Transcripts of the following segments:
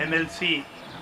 MLC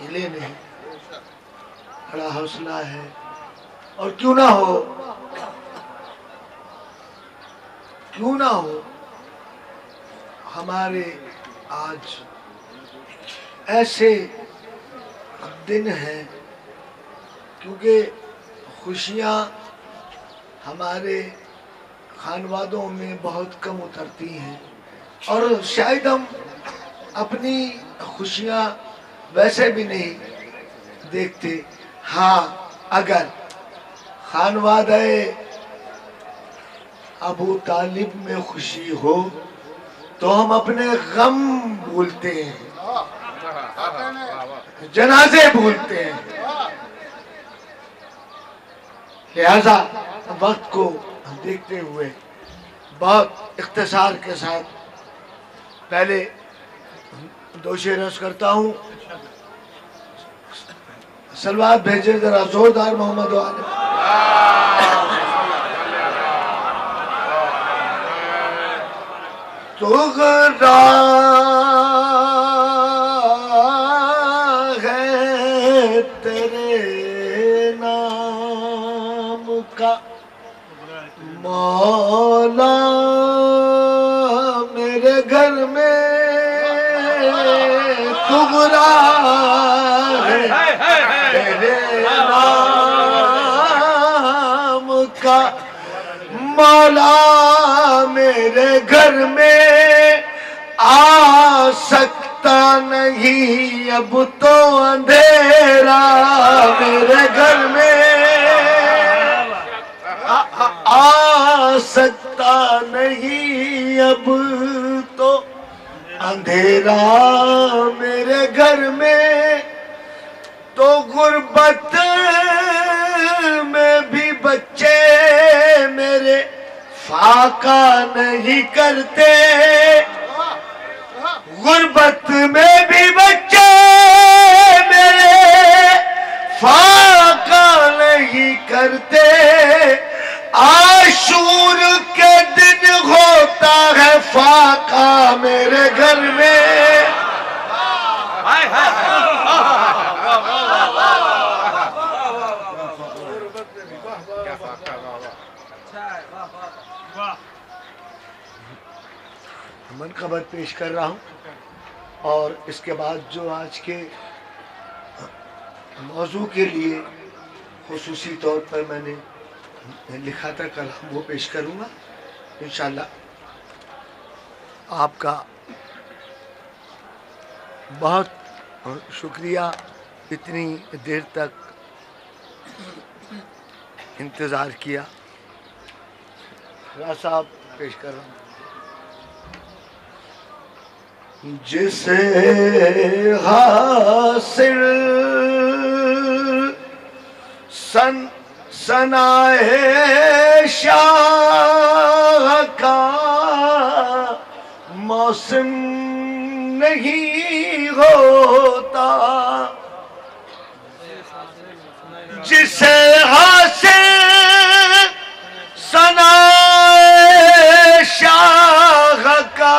ہلے نہیں، بڑا حوصلہ ہے. اور کیوں نہ ہو ہمارے آج ایسے دن ہیں، کیونکہ خوشیاں ہمارے خانوادوں میں بہت کم اترتی ہیں، اور شاید ہم اپنی خوشیاں ویسے بھی نہیں دیکھتے. ہاں، اگر خانوادہ ابو طالب میں خوشی ہو تو ہم اپنے غم بھولتے ہیں، جنازے بھولتے ہیں. لہذا وقت کو دیکھتے ہوئے بہت اختصار کے ساتھ پہلے 2 شعر عرض کرتا ہوں. سلوات بھیجے ذرا زوردار محمد والے. تغرا ہے تیرے نام کا مولا میرے گھر میں، تغرا ہے تیرے نام کا مولا میرے گھر میں، آ سکتا نہیں اب تو اندھیرا میرے گھر میں، آ سکتا نہیں اب تو اندھیرا میرے گھر میں. تو غربت میں بھی بچے میرے فاقہ نہیں کرتے، غربت میں بھی بچے میرے فاقہ نہیں کرتے. عاشور کے دن ہوتا ہے فاقہ میرے گھر میں، منقبت پیش کر رہا ہوں. اور اس کے بعد جو آج کے موضوع کے لیے خصوصی طور پر میں نے لکھا تھا کلام وہ پیش کروں گا انشاءاللہ. آپ کا بہت شکریہ اتنی دیر تک انتظار کیا. راز صاحب پیش کر رہا ہوں. جسے حاصل ثنائے شاہ کا موسم نہیں ہوتا، جسے حاصل ثنائے شاہ کا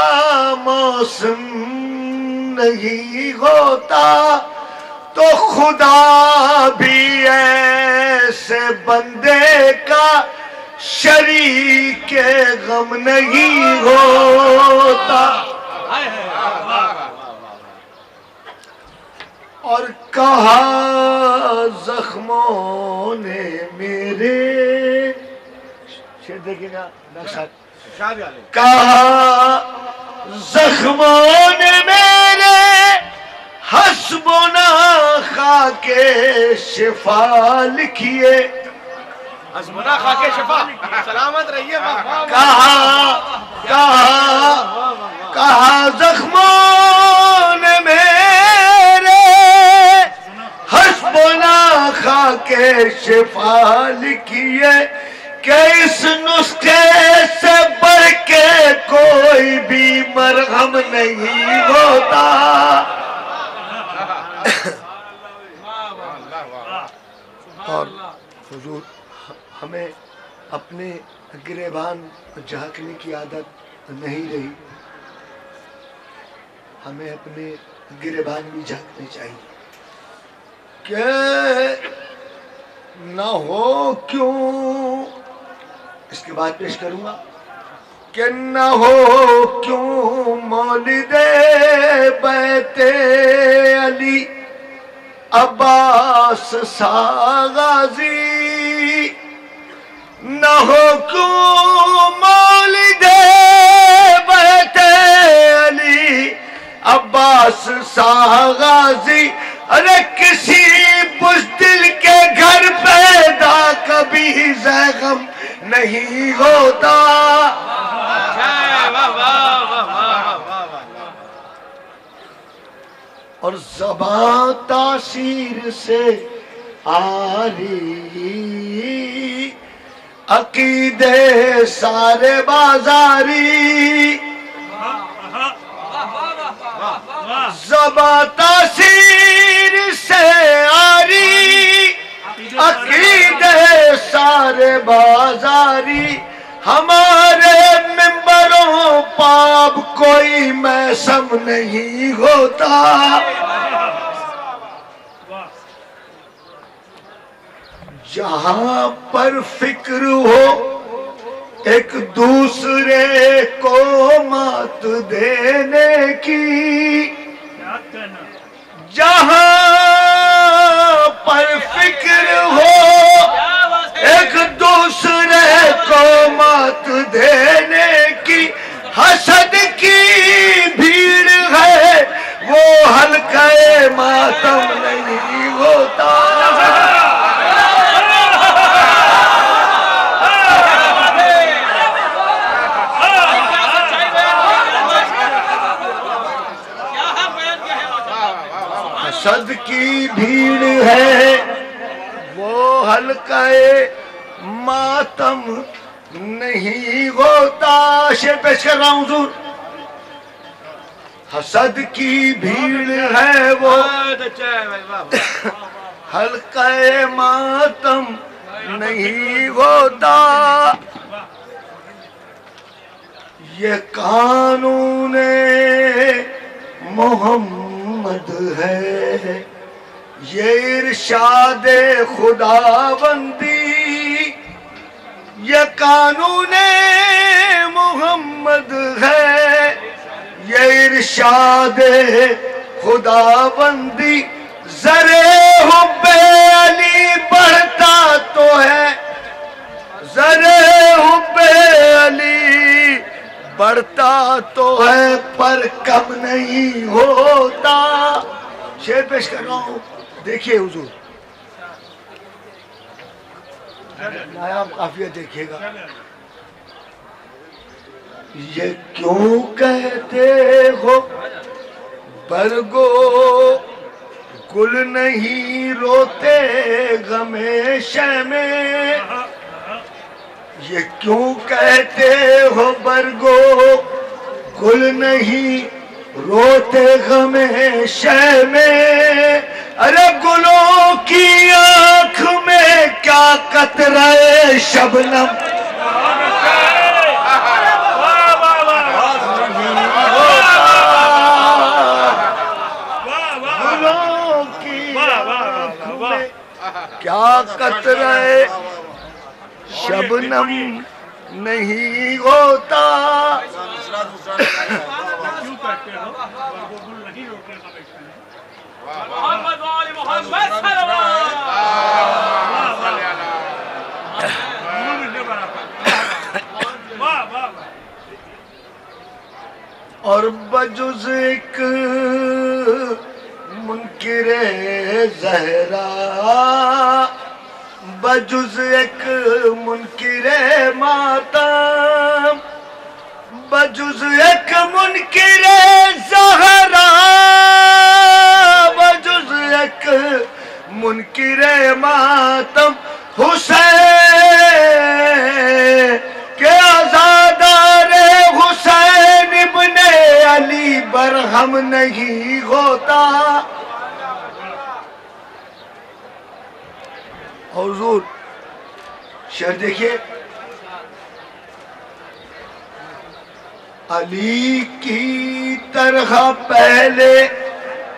موسم نہیں ہوتا، تو خدا بھی ایسے بندے کا شریک غم نہیں ہوتا. اور کہا زخموں نے میرے، شعر دیکھیں گا نقشہ، کہا زخموں نے میرے حسبنا خاک شفا لکھیے، حسبنا خاک شفا، سلامت رہیے. کہا زخموں نے میرے حسبنا خاک شفا لکھیے، کہ اس نسخے سے بڑھ کے کوئی بھی مرہم نہیں ہوتا. اور حضور ہمیں اپنے گریبان جھانکنے کی عادت نہیں رہی، ہمیں اپنے گریبان بھی جھانکنے چاہیے. کہ نہ ہو کیوں، اس کے بعد پیش کروں گا کہ نہ ہو کیوں مولد بیت علی عباس ساغازی، نہ ہو کیوں مولد بیت علی عباس ساغازی، ارے کسی بزدل کے گھر پیدا کبھی زیغم نہیں ہوتا، اور زبان تاثیر سے آری، عقیدے سارے بازاری، زبان تاثیر سے آری، عقیدے سارے بازاری، ہمارے ممبروں پاب کوئی میسم نہیں ہوتا، جہاں پر فکر ہو ایک دوسرے کو مات دینے کی، جہاں پر فکر ہو ایک دوسرے کو مات دینے کی، حسد کی بھیڑ ہے وہ حلقہ ماتم نہیں ہوتا، حسد کی بھیڑ ہے وہ حلقہ ماتم نہیں ہوتا، شعر پیش کر رہا ہوں حضور، حسد کی بھیڑ ہے وہ حلقہ ماتم نہیں ہوتا، یہ قانون محمد ہے، یہ ارشاد خداوندی، یہ قانون محمد ہے، یہ ارشاد خداوندی، زرے حب علی بڑھتا تو ہے، زرے حب علی بڑھتا تو ہے پر کم نہیں ہوتا، شعر پیش کر رہا ہوں، دیکھیے حضور نایاب قافیہ دیکھیے گا، یہ کیوں کہتے ہو برگو گل نہیں روتے غم شمع، یہ کیوں کہتے ہو برگو گل نہیں روتے غم شمع، ارے گلوں کی آنکھ میں کیا قطرہ شبنم، گلوں کی آنکھ میں کیا قطرہ شبنم نہیں ہوتا، اور بجز ایک منکر زہرا، بجز ایک منکر ماتم، بجز ایک منکر زہرا، بجز ایک منکر ماتم، حسین کے عزادار حسین ابن علی برہم نہیں ہوتا، حضور شعر دیکھیے، علی کی طرح پہلے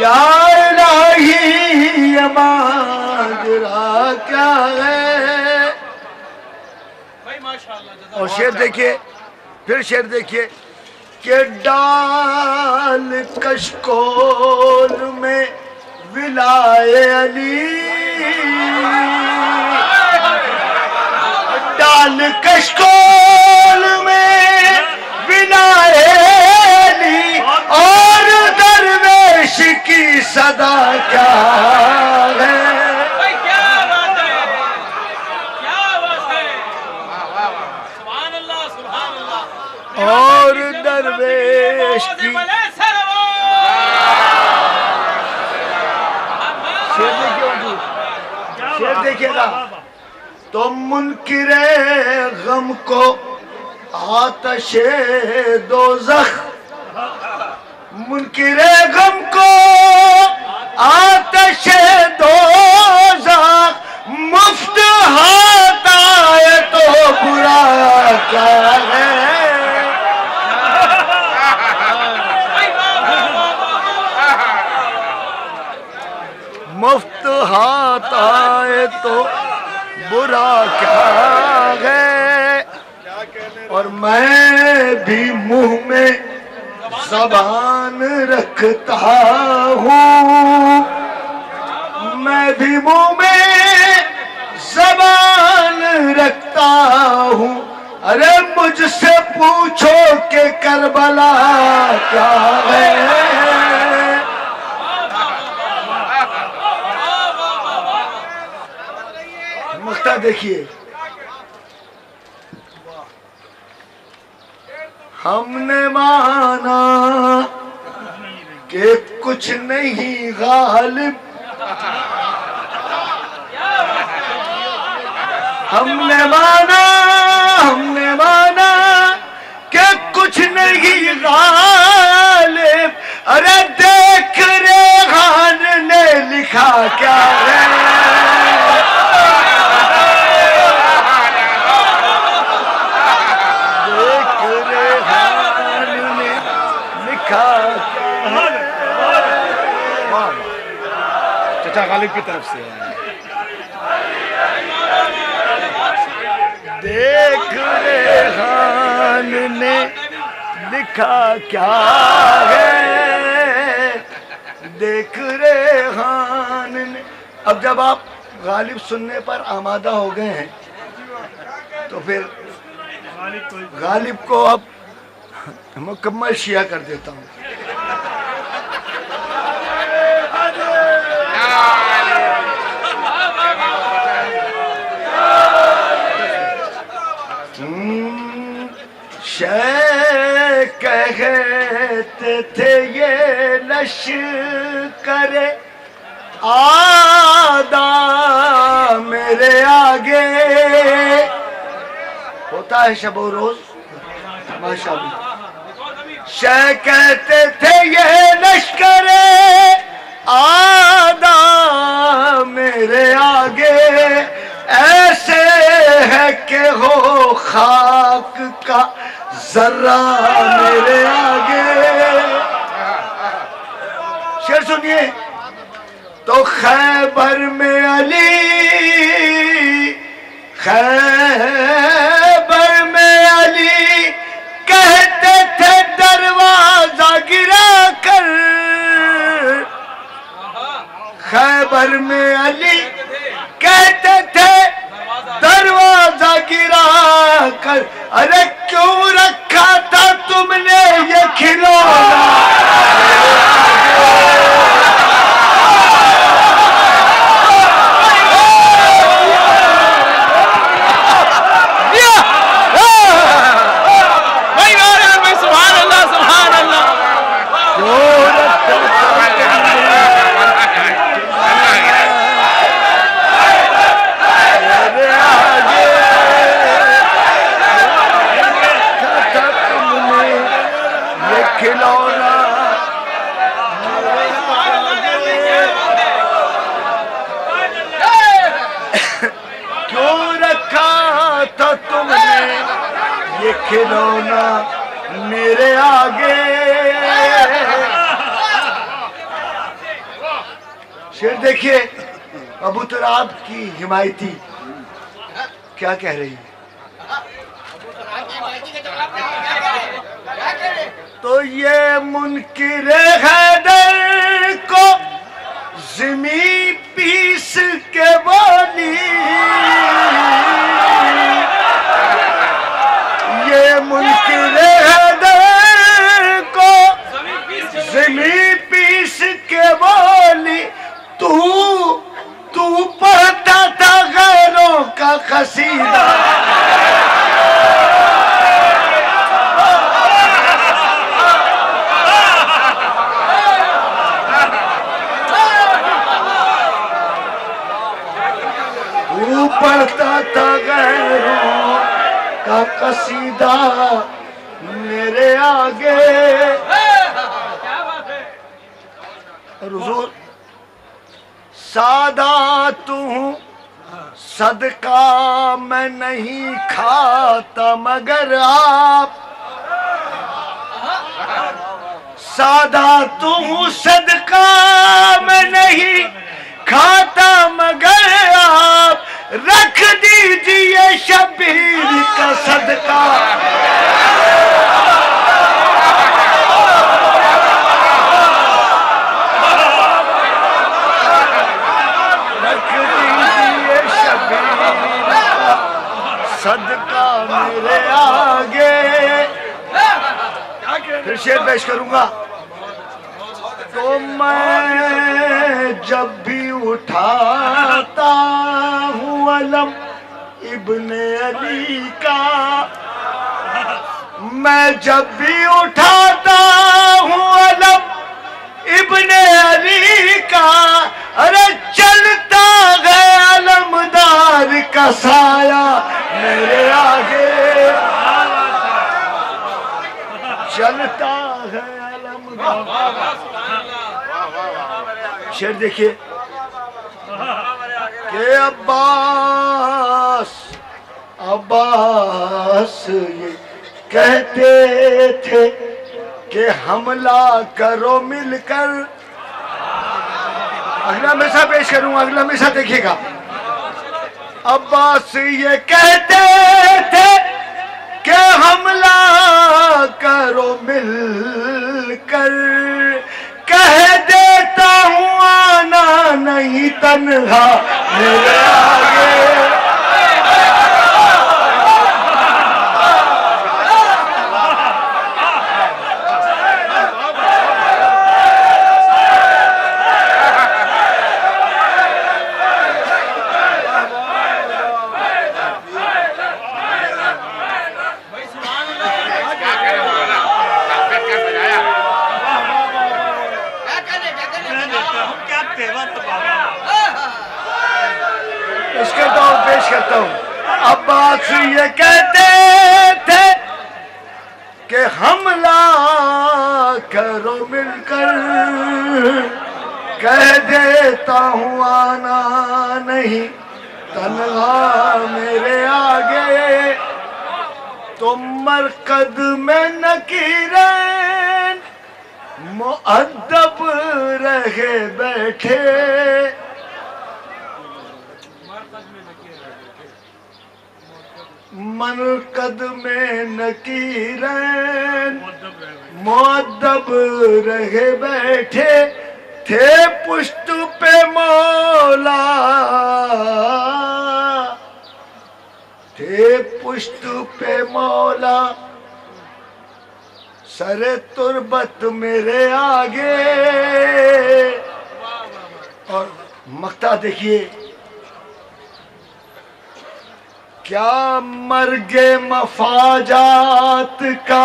یا الہی یہ ماجرا کیا ہے. اور شعر دیکھیے، پھر شعر دیکھیے کہ ڈال کشکول میں ولائے علی، ڈال کشکول میں ولائے علی، اور درویش کی صدا کیا ہے. اور درویش کی شعر دیکھیے گا تو منکر غم کو آتش دوزخ، منکر غم کو آتش دوزخ، مفت ہاتھ آئے تو برا کیا ہے. مفت ہاتھ آئے تو برا کیا ہے. اور میں بھی منہ میں زبان رکھتا ہوں، میں بھی منہ میں زبان رکھتا ہوں. ارے مجھ سے پوچھو کہ کربلا کیا ہے. مقطع دیکھیے، ہم نے مانا کہ کچھ نہیں غالب، ہم نے مانا کہ کچھ نہیں غالب. ارے دیکھ ریحان نے لکھا کیا ہے. چچا غالب کی طرف سے دیکھ ریحان نے لکھا کیا ہے. دیکھ ریحان نے. اب جب آپ غالب سننے پر آمادہ ہو گئے ہیں تو پھر غالب کو اب مکمل شیعہ کر دیتا ہوں. شیخ کہتے تھے یہ لشکر آدھا میرے آگے. ہوتا ہے شب و روز ماشاءاللہ. شیخ کہتے تھے یہ لشکر آدھا میرے آگے، ایسے ہے کہ ہو خاک کا ذرہ میرے آگے. شعر سنیے تو خیبر میں علی، خیبر میں علی کہتے تھے دروازہ گرا کر، خیبر میں علی کہتے تھے دروازہ گرا کر. ارے کیوں رکھا تھا تم نے یہ کھلونا. کھلونا میرے آگے. شعر دیکھیے ابو تراب کی حمایتی کیا کہہ رہی ہے. تو یہ منکر حیدر کو زمین پیس کے بولی، یہ منکر حیدر کو زمین پیس کے بولی، تو پڑھتا تھا غیروں کا قصیدہ. تو پڑھتا تھا غیروں کا قصیدہ میرے آگے. حضور سادات ہوں صدقہ میں نہیں کھاتا مگر آپ، سادات ہوں صدقہ میں نہیں کھاتا مگر آپ، رکھ دیجئے شبیر کا صدقہ. صدقہ میرے آگے. پھر شعر پیش کروں گا. تو میں جب بھی اٹھاتا ہوں علم ابن علی کا، میں جب بھی اٹھاتا ہوں علم ابن علی کا، ارے چلتا ہے علمدار کا سایہ میرے آگے، چلتا ہے علمدار. شعر دیکھیے کہ عباس یہ کہتے تھے کہ حملہ کرو مل کر. اگلا مصرع پیش کروں، اگلا مصرع دیکھیے گا. عباس یہ کہتے تھے کہ حملہ کرو مل کر، کہہ دیتا ہوں آنا نہیں تنہا میرے آگے. پیش کرتا ہوں. عباس یہ کہتے تھے کہ حملہ کرو مل کر، کہہ دیتا ہوں آنا نہیں تنہا میرے آگے. تو مرقد میں نکیرین مؤدب رہے بیٹھے، مرقد میں نکیرین مؤدب رہے بیٹھے تھے، پشت پہ مولا تھے، پشت پہ مولا سر تربت میرے آگے. اور مقطع دیکھیے. کیا مرگ مفاجات کا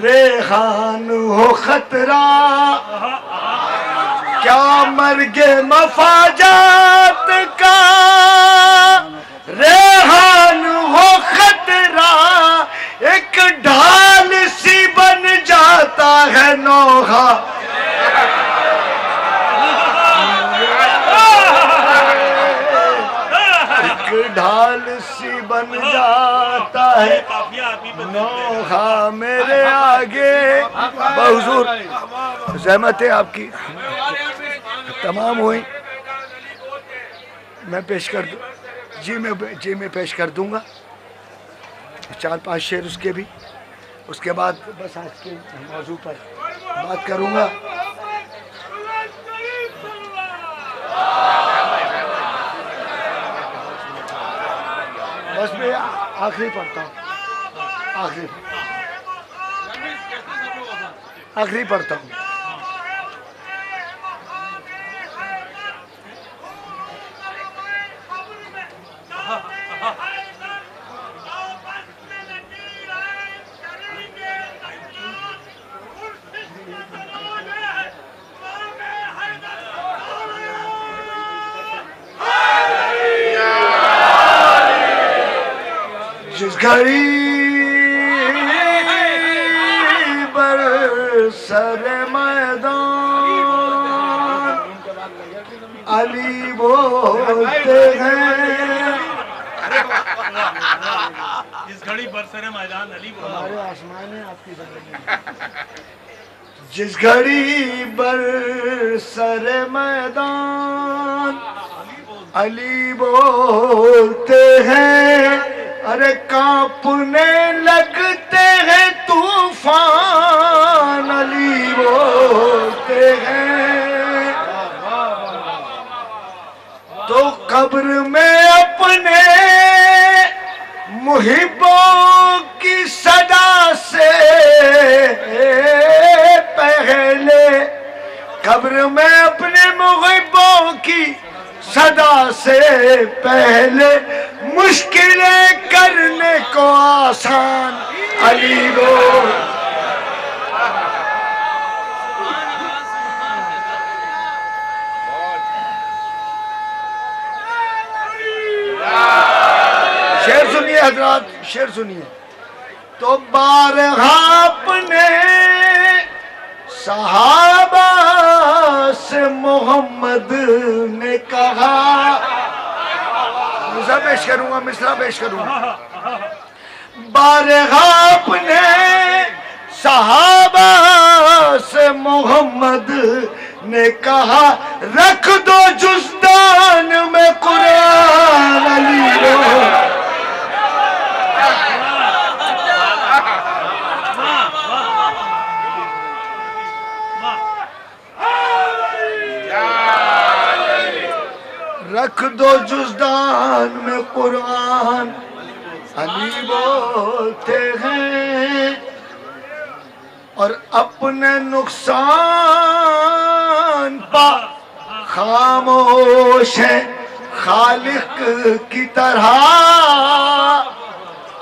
ریحان ہو خطرہ، کیا مرگ مفاجات کا ریحان ہو خطرہ، ایک ڈھال سی بن جاتا ہے نوحہ. ڈھال سی بن جاتا ہے نوحہ میرے آگے. بحضور زحمت ہے آپ کی. تمام ہوئی میں پیش کر دوں جی میں پیش کر دوں گا 4-5 شعر اس کے بھی، اس کے بعد بس آج کے موضوع پر بات کروں گا۔ بس میں آخری پڑھتا ہوں، آخری پڑھتا ہوں۔ جس گھڑی برسر میدان علی بولتے ہیں، جس گھڑی برسر میدان علی ہمارے آسمان ہے آپ کی زندگی میں، جس گھڑی برسر میدان علی بولتے ہیں، ارے کانپنے لگتے ہیں طوفان علی بولتے ہیں، تو قبر میں اپنے محبوں کی صدا سے پہلے، قبر میں اپنے محبوں کی صدا سے پہلے مشکلیں کرنے کو آسان علی بول۔ شعر سنیے حضرات، شعر سنیے۔ تو بارہا اپنے صحابہ سے محمد نے کہا، مصرع پیش کروں گا، مصرع پیش کروں گا۔ بارہا اپنے صحابہ سے محمد نے کہا، رکھ دو جزدان میں قرآن علی بول۔ رکھ دو جزدان میں قرآن علی بولتے ہیں، اور اپنے نقصان پا خاموش ہے خالق کی طرح،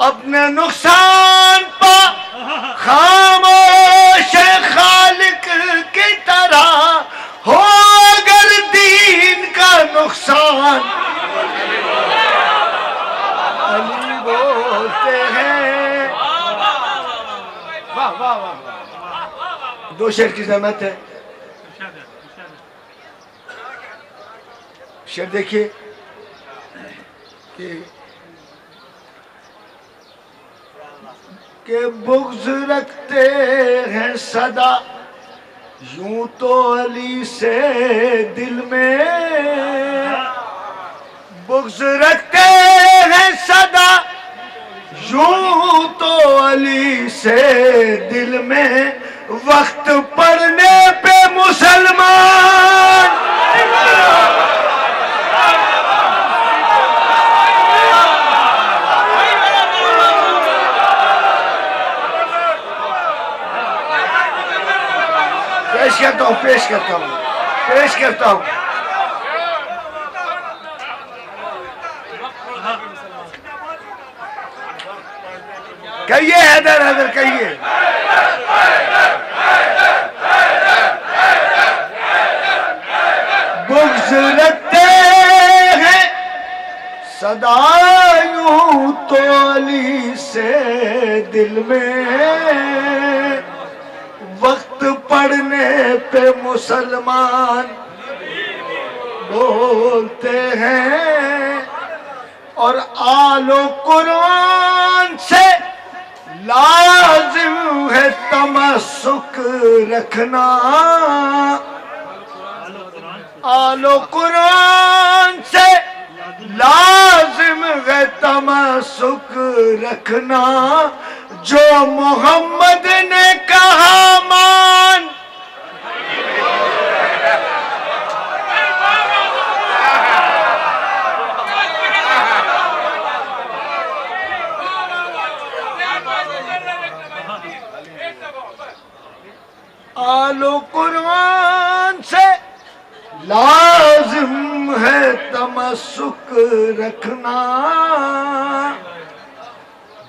اپنے نقصان پا خاموش ہے خالق کی طرح، ہو اگر دین کا نقصان علی بولتے ہیں۔ واہ واہ واہ، دو شعر کی زحمت ہے، شعر دیکھیے کہ بغض رکھتے ہیں صدا یوں تو علی سے دل میں، بغض رکھتے ہیں صدا یوں تو علی سے دل میں، وقت پڑنے پہ مسلمان پیش کرتا ہوں کہیے حیدر کہیے، بغض رکھتے ہیں صدا یوں تو علی سے دل میں، وقت پڑھنے پہ مسلمان بولتے ہیں، اور آل و قرآن سے لازم ہے تمسک رکھنا، آلو قرآن سے لازم ہے تمسک رکھنا، جو محمد نے کہا مان۔ آلو قرآن سے لازم ہے تمسک رکھنا،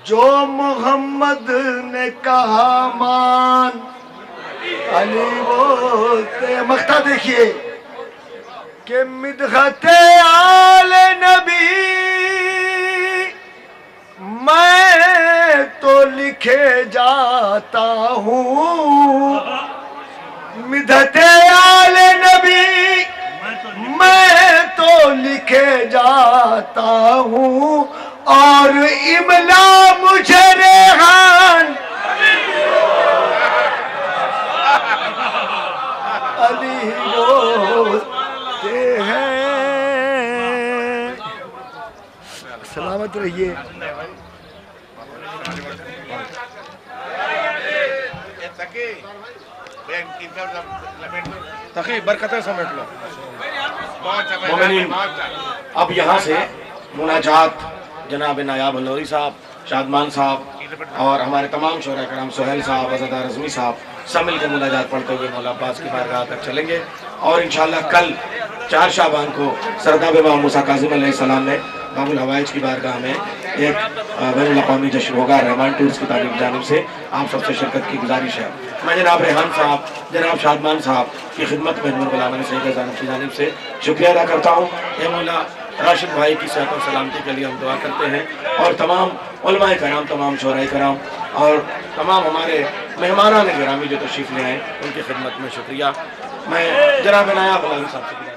جو محمد نے کہا مان۔ علی بولتے مقطع دیکھیے کہ مدحت آل نبی میں تو لکھے جاتا ہوں، مدحت آل نبی میں تو لکھے جاتا ہوں، اور املا مجھے ریحان علی بولتے ہیں۔ سلامت رہیے۔ تقی برکتیں سمیٹ لو۔ مومنین، اب یہاں سے مناجات جناب نایاب النوری صاحب، شادمان صاحب اور ہمارے تمام شعراء کرام، سہیل صاحب، عزادار رضوی صاحب سب مل کے مناجات پڑھتے ہوئے مولا عباس کی بارگاہ تک چلیں گے، اور انشاءاللہ کل 4 شعبان کو سرداب امام موسیٰ کاظم علیہ السلام نے باب الحوائج کی بارگاہ میں ایک بین الاقوامی جشن ہوگا رحمان ٹورز کی جانب سے، آپ سب سے شرکت کی گزارش ہے۔ میں جناب ریحان صاحب، جناب شادمان صاحب کی خدمت میں نور غلام علی سید زانب کی جانب سے شکریہ ادا کرتا ہوں۔ اے مولا راشد بھائی کی صحت و سلامتی کے لیے ہم دعا کرتے ہیں، اور تمام علماء کرام، تمام شعراء کرام اور تمام ہمارے مہمانان گرامی جو تشریف لے آئے ان کی خدمت میں شکریہ۔ میں جناب نایاب النوری صاحب سے